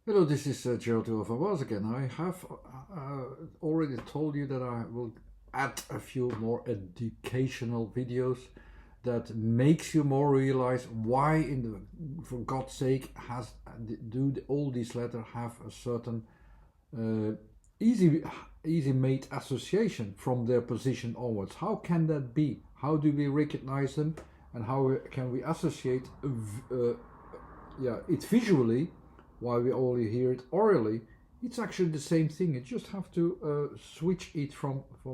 Hello, this is Gerald Vavaz again. I have already told you that I will add a few more educational videos that makes you more realize why, for God's sake, all these letters have a certain uh, easy made association from their position onwards. How can that be? How do we recognize them, and how can we associate it visually? While we only hear it orally, it's actually the same thing. You just have to switch it from a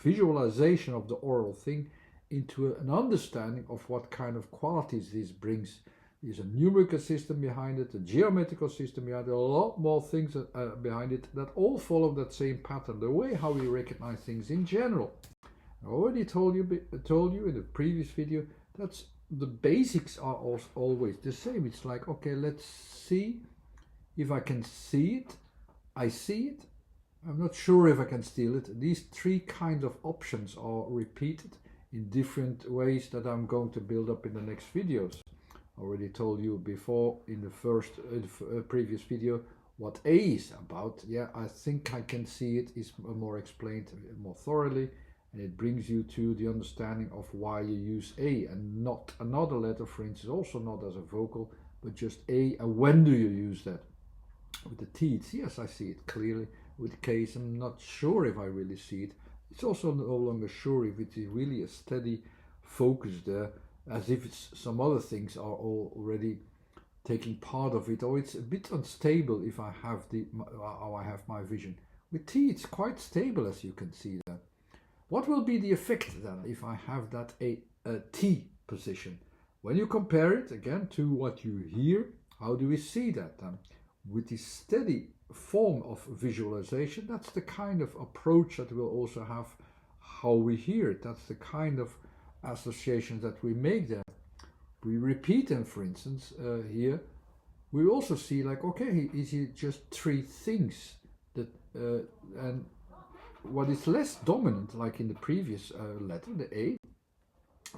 visualization of the oral thing into an understanding of what kind of qualities this brings. There's a numerical system behind it, a geometrical system behind it, a lot more things behind it that all follow that same pattern, the way how we recognize things in general. I already told you in the previous video that's the basics are always the same. It's like, okay, let's see if I can see it. I see it. I'm not sure if I can steal it. These three kinds of options are repeated in different ways that I'm going to build up in the next videos. I already told you before in the previous video what A is about. Yeah, I think I can see it is more explained more thoroughly. And it brings you to the understanding of why you use A and not another letter, for instance, also not as a vocal, but just A. And when do you use that? With the T, it's yes, I see it clearly. With K's, I'm not sure if I really see it. It's also no longer sure if it is really a steady focus there, as if it's some other things are already taking part of it, or it's a bit unstable if I have how I have my vision. With T, it's quite stable, as you can see there. What will be the effect then if I have that a T position? When you compare it again to what you hear, how do we see that then? With this steady form of visualization, that's the kind of approach that we'll also have how we hear it. That's the kind of associations that we make there. We repeat them, for instance, here. We also see like, okay, is it just three things that and what is less dominant, like in the previous letter, the A,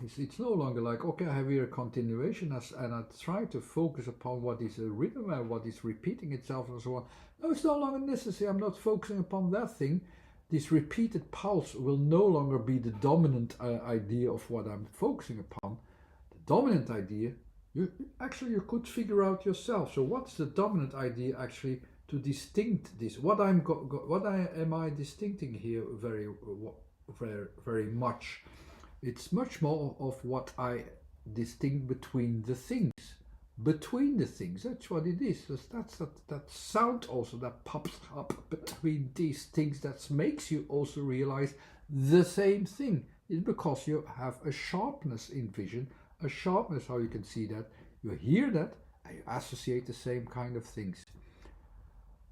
it's no longer like, okay, I have here a continuation and I try to focus upon what is a rhythm and what is repeating itself and so on. No, it's no longer necessary. I'm not focusing upon that thing. This repeated pulse will no longer be the dominant idea of what I'm focusing upon. The dominant idea, you could figure out yourself. So what's the dominant idea actually? To distinct this, what am I distincting here very much? It's much more of what I distinct between the things. Between the things, that's what it is. That's that sound also that pops up between these things that makes you also realize the same thing. It's because you have a sharpness in vision, a sharpness how you can see that, you hear that, and you associate the same kind of things.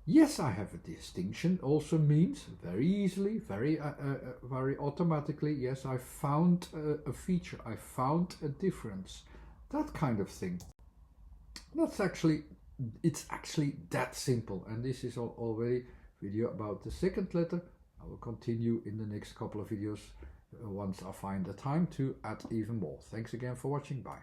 Yes, I have a distinction also means very easily, very automatically, yes, I found a feature, I found a difference, that kind of thing. It's actually that simple, and this is already video about the second letter. I will continue in the next couple of videos once I find the time to add even more. Thanks again for watching, bye.